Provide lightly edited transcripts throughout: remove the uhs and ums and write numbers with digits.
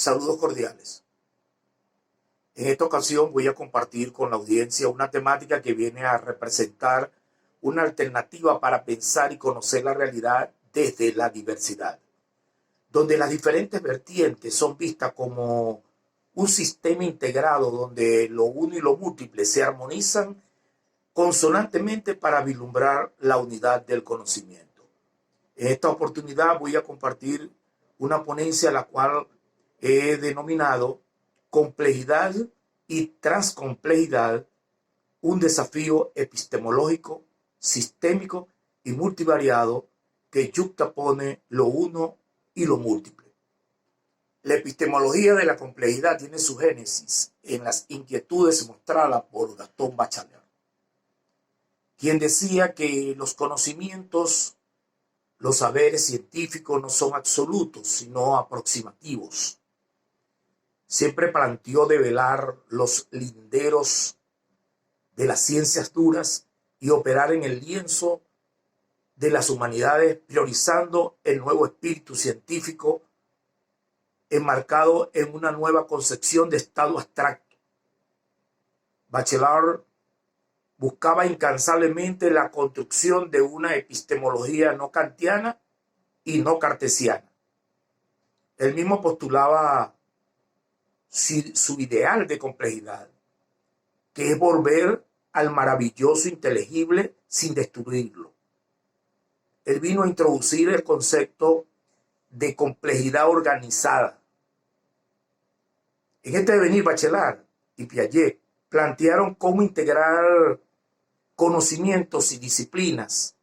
Saludos cordiales. En esta ocasión voy a compartir con la audiencia una temática que viene a representar una alternativa para pensar y conocer la realidad desde la diversidad, donde las diferentes vertientes son vistas como un sistema integrado donde lo uno y lo múltiple se armonizan consonantemente para vislumbrar la unidad del conocimiento. En esta oportunidad voy a compartir una ponencia la cual he denominado Complejidad y Transcomplejidad, un desafío epistemológico, sistémico y multivariado que yuxtapone lo uno y lo múltiple. La epistemología de la complejidad tiene su génesis en las inquietudes mostradas por Gaston Bachelard, quien decía que los conocimientos, los saberes científicos no son absolutos, sino aproximativos. Siempre planteó develar los linderos de las ciencias duras y operar en el lienzo de las humanidades, priorizando el nuevo espíritu científico enmarcado en una nueva concepción de estado abstracto. Bachelard buscaba incansablemente la construcción de una epistemología no kantiana y no cartesiana. Él mismo postulaba su ideal de complejidad, que es volver al maravilloso inteligible sin destruirlo. Él vino a introducir el concepto de complejidad organizada. En este devenir, Bachelard y Piaget plantearon cómo integrar conocimientos y disciplinas,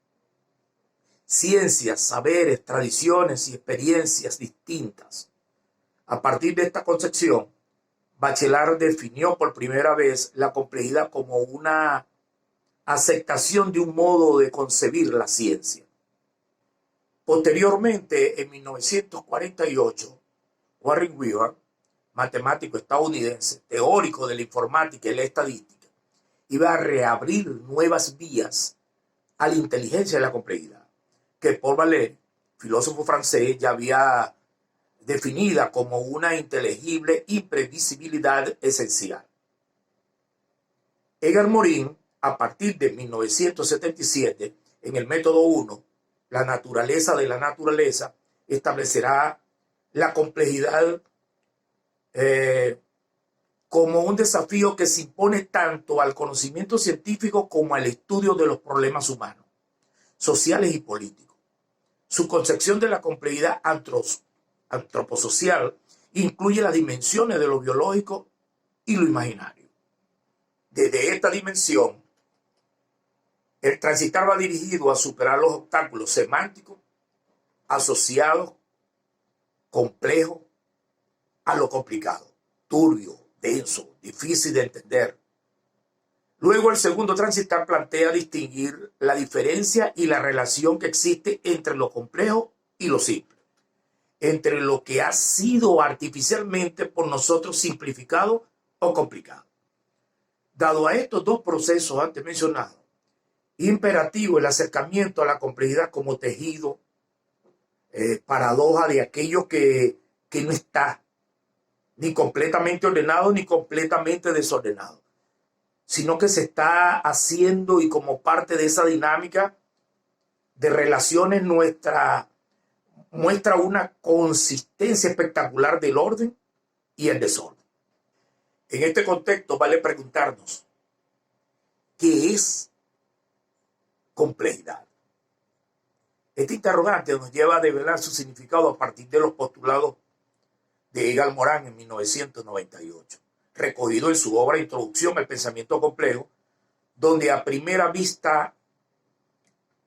ciencias, saberes, tradiciones y experiencias distintas. A partir de esta concepción, Bachelard definió por primera vez la complejidad como una aceptación de un modo de concebir la ciencia. Posteriormente, en 1948, Warren Weaver, matemático estadounidense, teórico de la informática y la estadística, iba a reabrir nuevas vías a la inteligencia de la complejidad, que Paul Valéry, filósofo francés, ya había definida como una inteligible imprevisibilidad esencial. Edgar Morin, a partir de 1977, en el método 1, la naturaleza de la naturaleza, establecerá la complejidad como un desafío que se impone tanto al conocimiento científico como al estudio de los problemas humanos, sociales y políticos. Su concepción de la complejidad antroposocial incluye las dimensiones de lo biológico y lo imaginario. Desde esta dimensión, el transitar va dirigido a superar los obstáculos semánticos asociados, complejos, a lo complicado, turbio, denso, difícil de entender. Luego el segundo transitar plantea distinguir la diferencia y la relación que existe entre lo complejo y lo simple, entre lo que ha sido artificialmente por nosotros simplificado o complicado. Dado a estos dos procesos antes mencionados, imperativo el acercamiento a la complejidad como tejido, paradoja de aquello que no está ni completamente ordenado ni completamente desordenado, sino que se está haciendo y como parte de esa dinámica de relaciones muestra una consistencia espectacular del orden y el desorden. En este contexto vale preguntarnos, ¿qué es complejidad? Este interrogante nos lleva a develar su significado a partir de los postulados de Egal Morán en 1998, recogido en su obra Introducción al Pensamiento Complejo, donde a primera vista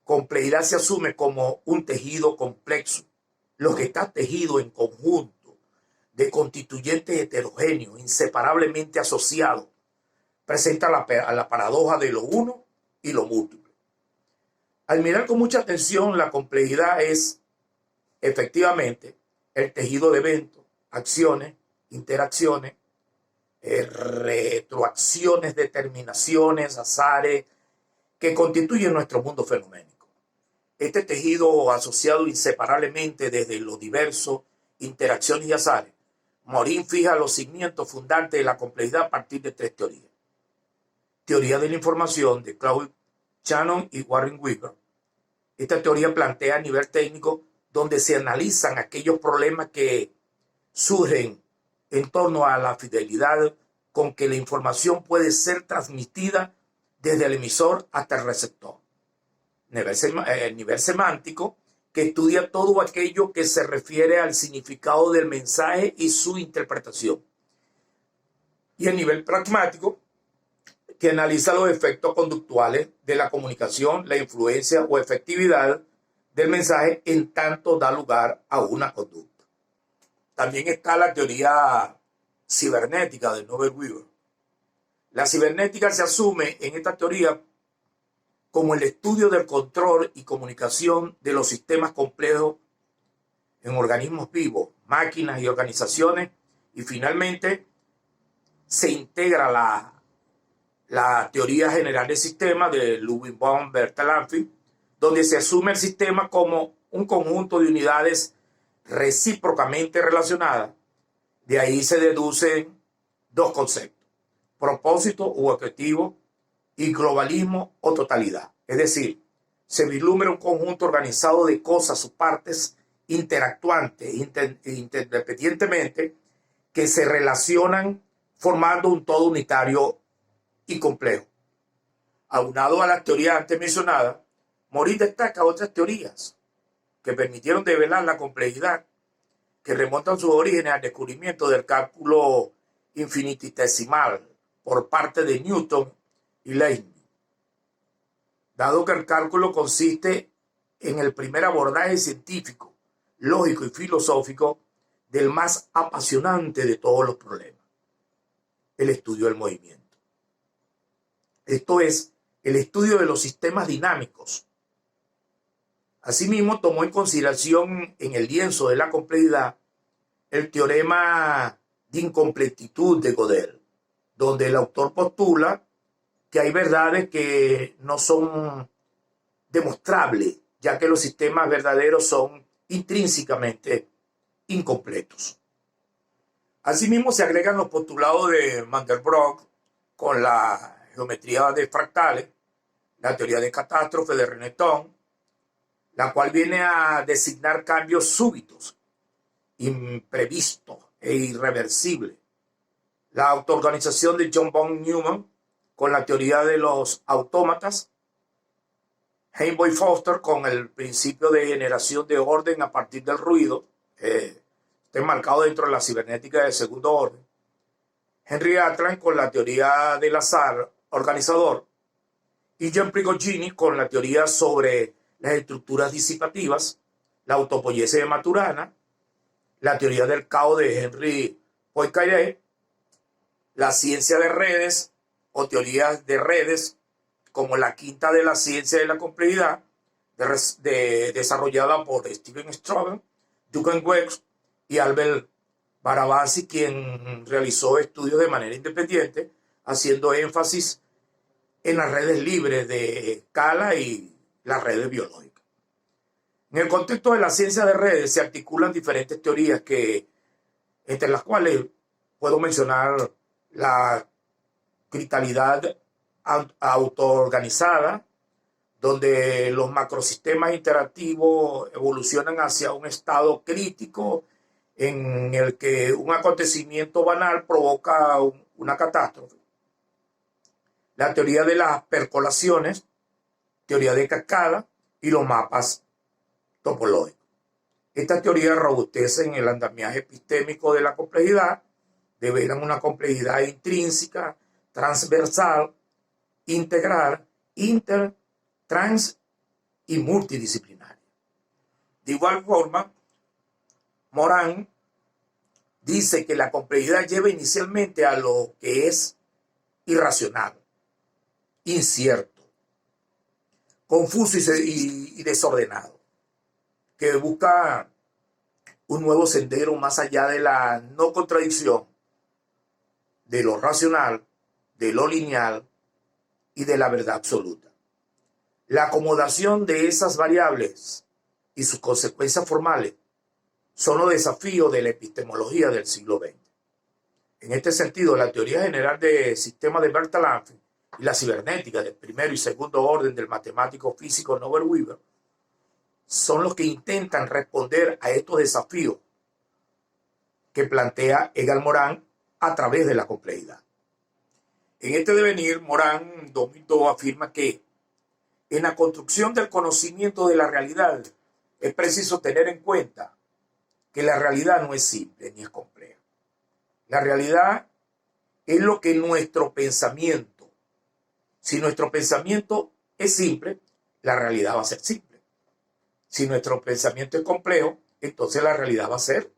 complejidad se asume como un tejido complejo, lo que está tejido en conjunto de constituyentes heterogéneos, inseparablemente asociados, presenta la paradoja de lo uno y lo múltiple. Al mirar con mucha atención, la complejidad es efectivamente el tejido de eventos, acciones, interacciones, retroacciones, determinaciones, azares, que constituyen nuestro mundo fenoménico. Este tejido asociado inseparablemente desde lo diverso, interacciones y azares, Morin fija los cimientos fundantes de la complejidad a partir de tres teorías. Teoría de la información de Claude Shannon y Warren Weaver. Esta teoría plantea a nivel técnico donde se analizan aquellos problemas que surgen en torno a la fidelidad con que la información puede ser transmitida desde el emisor hasta el receptor. El nivel semántico, que estudia todo aquello que se refiere al significado del mensaje y su interpretación. Y el nivel pragmático, que analiza los efectos conductuales de la comunicación, la influencia o efectividad del mensaje en tanto da lugar a una conducta. También está la teoría cibernética de Norbert Weaver. La cibernética se asume en esta teoría como el estudio del control y comunicación de los sistemas complejos en organismos vivos, máquinas y organizaciones, y finalmente se integra la teoría general del sistema de Ludwig von Bertalanffy, donde se asume el sistema como un conjunto de unidades recíprocamente relacionadas. De ahí se deducen dos conceptos: propósito u objetivo y globalismo o totalidad. Es decir, se vislumbra un conjunto organizado de cosas o partes interactuantes independientemente que se relacionan formando un todo unitario y complejo. Aunado a las teorías antes mencionadas, Morin destaca otras teorías que permitieron develar la complejidad, que remontan sus orígenes al descubrimiento del cálculo infinitesimal por parte de Newton y Leibniz. Dado que el cálculo consiste en el primer abordaje científico, lógico y filosófico del más apasionante de todos los problemas, el estudio del movimiento. Esto es, el estudio de los sistemas dinámicos. Asimismo, tomó en consideración en el lienzo de la complejidad el teorema de incompletitud de Gödel, donde el autor postula que hay verdades que no son demostrables, ya que los sistemas verdaderos son intrínsecamente incompletos. Asimismo, se agregan los postulados de Mandelbrot con la geometría de fractales, la teoría de catástrofe de René Thom, la cual viene a designar cambios súbitos, imprevistos e irreversibles. La autoorganización de John von Neumann con la teoría de los autómatas, Heinboy Foster con el principio de generación de orden a partir del ruido, está enmarcado dentro de la cibernética de segundo orden, Henry Atlan con la teoría del azar organizador y Jean Prigogine con la teoría sobre las estructuras disipativas, la autopoiesis de Maturana, la teoría del caos de Henry Poincaré, la ciencia de redes o teorías de redes como la quinta de la ciencia de la complejidad, desarrollada por Steven Strobel, Duncan Wex y Albert Barabasi, quien realizó estudios de manera independiente, haciendo énfasis en las redes libres de escala y las redes biológicas. En el contexto de la ciencia de redes se articulan diferentes teorías entre las cuales puedo mencionar la critalidad autoorganizada, donde los macrosistemas interactivos evolucionan hacia un estado crítico en el que un acontecimiento banal provoca una catástrofe. La teoría de las percolaciones, teoría de cascada y los mapas topológicos. Estas teorías robustecen el andamiaje epistémico de la complejidad, develan una complejidad intrínseca, transversal, integral, trans y multidisciplinaria. De igual forma, Morin dice que la complejidad lleva inicialmente a lo que es irracional, incierto, confuso y desordenado, que busca un nuevo sendero más allá de la no contradicción, de lo racional, de lo lineal y de la verdad absoluta. La acomodación de esas variables y sus consecuencias formales son los desafíos de la epistemología del siglo XX. En este sentido, la teoría general de sistemas de Bertalanffy y la cibernética del primero y segundo orden del matemático físico Norbert Wiener son los que intentan responder a estos desafíos que plantea Egal Morán a través de la complejidad. En este devenir, Morán en 2002 afirma que en la construcción del conocimiento de la realidad es preciso tener en cuenta que la realidad no es simple ni es compleja. La realidad es lo que nuestro pensamiento, si nuestro pensamiento es simple, la realidad va a ser simple. Si nuestro pensamiento es complejo, entonces la realidad va a ser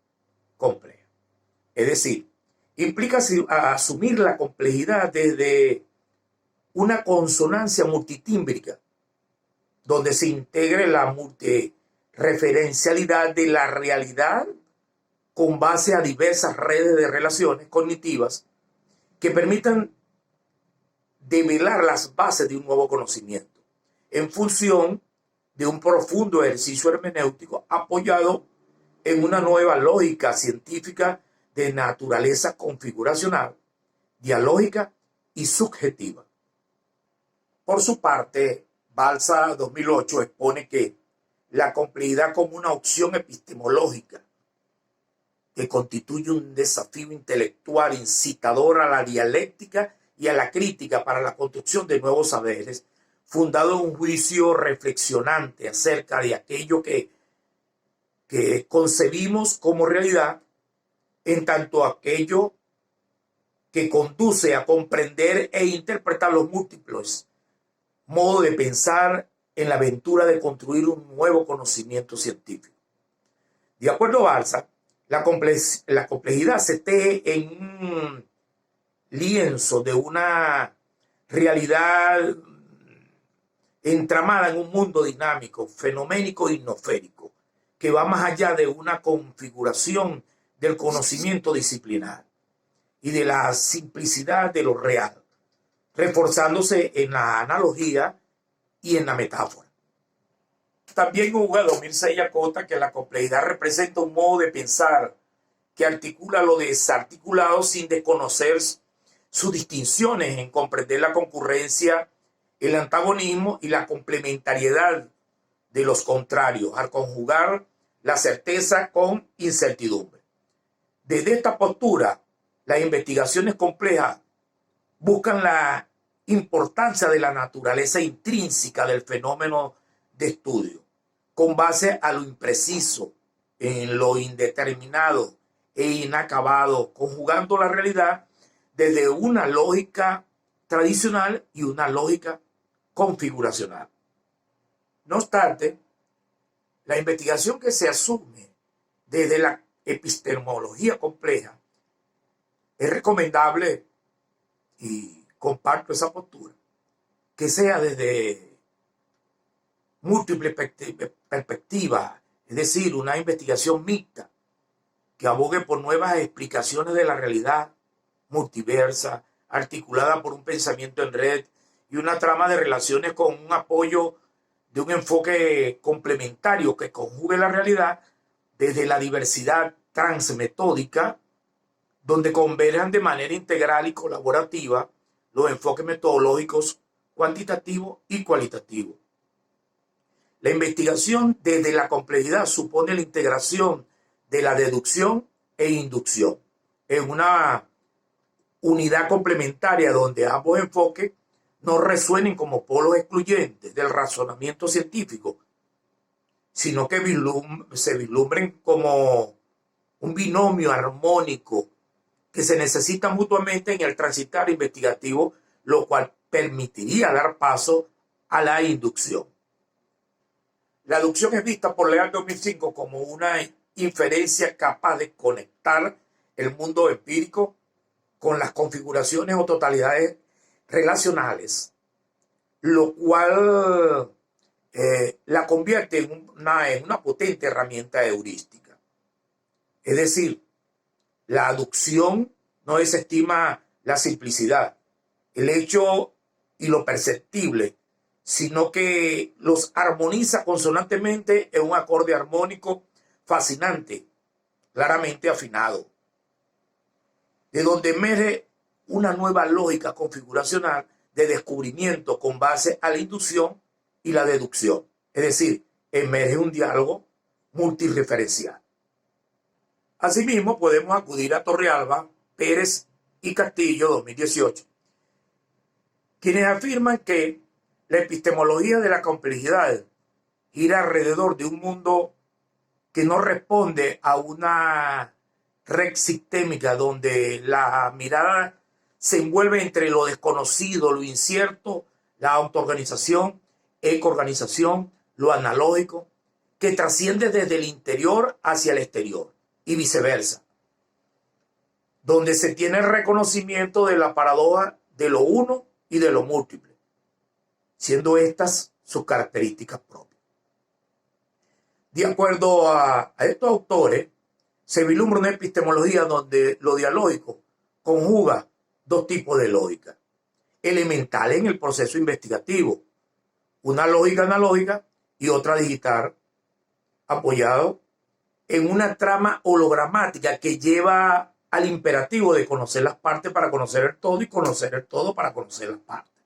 compleja. Es decir, implica asumir la complejidad desde una consonancia multitímbrica, donde se integre la multireferencialidad de la realidad con base a diversas redes de relaciones cognitivas que permitan develar las bases de un nuevo conocimiento en función de un profundo ejercicio hermenéutico apoyado en una nueva lógica científica de naturaleza configuracional, dialógica y subjetiva. Por su parte, Balza 2008 expone que la complejidad como una opción epistemológica que constituye un desafío intelectual incitador a la dialéctica y a la crítica para la construcción de nuevos saberes, fundado en un juicio reflexionante acerca de aquello que concebimos como realidad, en tanto aquello que conduce a comprender e interpretar los múltiples modos de pensar en la aventura de construir un nuevo conocimiento científico. De acuerdo a Balza, la complejidad se teje en un lienzo de una realidad entramada en un mundo dinámico, fenoménico y nosférico, que va más allá de una configuración del conocimiento disciplinar y de la simplicidad de lo real, reforzándose en la analogía y en la metáfora. También Hugo 2006 acota que la complejidad representa un modo de pensar que articula lo desarticulado sin desconocer sus distinciones en comprender la concurrencia, el antagonismo y la complementariedad de los contrarios, al conjugar la certeza con incertidumbre. Desde esta postura, las investigaciones complejas buscan la importancia de la naturaleza intrínseca del fenómeno de estudio, con base a lo impreciso, en lo indeterminado e inacabado, conjugando la realidad desde una lógica tradicional y una lógica configuracional. No obstante, la investigación que se asume desde la epistemología compleja es recomendable, y comparto esa postura, que sea desde múltiples perspectivas, es decir, una investigación mixta que abogue por nuevas explicaciones de la realidad multiversa, articulada por un pensamiento en red y una trama de relaciones con un apoyo de un enfoque complementario que conjugue la realidad desde la diversidad transmetódica, donde converjan de manera integral y colaborativa los enfoques metodológicos cuantitativo y cualitativo. La investigación desde la complejidad supone la integración de la deducción e inducción en una unidad complementaria donde ambos enfoques no resuenen como polos excluyentes del razonamiento científico, sino que se vislumbren como un binomio armónico que se necesita mutuamente en el transitar investigativo, lo cual permitiría dar paso a la inducción. La aducción es vista por Leal 2005 como una inferencia capaz de conectar el mundo empírico con las configuraciones o totalidades relacionales, lo cual la convierte en una potente herramienta heurística. Es decir, la aducción no desestima la simplicidad, el hecho y lo perceptible, sino que los armoniza consonantemente en un acorde armónico fascinante, claramente afinado. de donde emerge una nueva lógica configuracional de descubrimiento con base a la inducción y la deducción. Es decir, emerge un diálogo multireferencial. Asimismo, podemos acudir a Torrealba, Pérez y Castillo 2018, quienes afirman que la epistemología de la complejidad gira alrededor de un mundo que no responde a una red sistémica donde la mirada se envuelve entre lo desconocido, lo incierto, la autoorganización, ecoorganización, lo analógico, que trasciende desde el interior hacia el exterior y viceversa, donde se tiene el reconocimiento de la paradoja de lo uno y de lo múltiple, siendo estas sus características propias. De acuerdo a estos autores, se vislumbra una epistemología donde lo dialógico conjuga dos tipos de lógica elementales en el proceso investigativo, una lógica analógica y otra digital, apoyado en una trama hologramática que lleva al imperativo de conocer las partes para conocer el todo y conocer el todo para conocer las partes,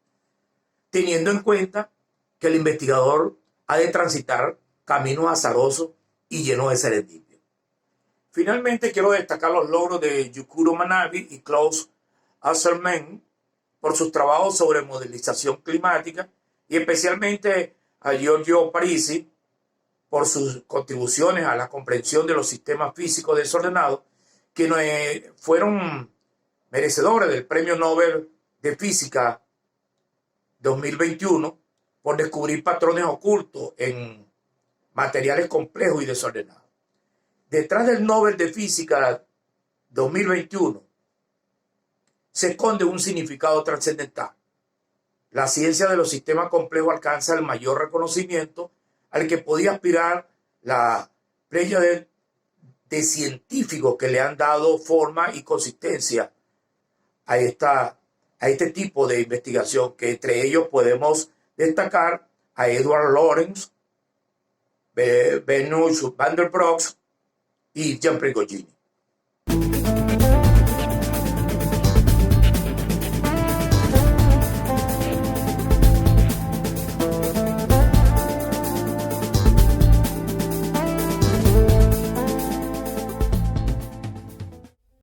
teniendo en cuenta que el investigador ha de transitar caminos azarosos y llenos de serendipia. Finalmente, quiero destacar los logros de Yukuro Manabe y Klaus Asselmann por sus trabajos sobre modelización climática y especialmente a Giorgio Parisi por sus contribuciones a la comprensión de los sistemas físicos desordenados, que fueron merecedores del Premio Nobel de Física 2021 por descubrir patrones ocultos en materiales complejos y desordenados. Detrás del Nobel de Física 2021 se esconde un significado trascendental. La ciencia de los sistemas complejos alcanza el mayor reconocimiento al que podía aspirar la playa de científicos que le han dado forma y consistencia a este tipo de investigación, que entre ellos podemos destacar a Edward Lorenz, Benoît van der Broek y Jean Prigogine.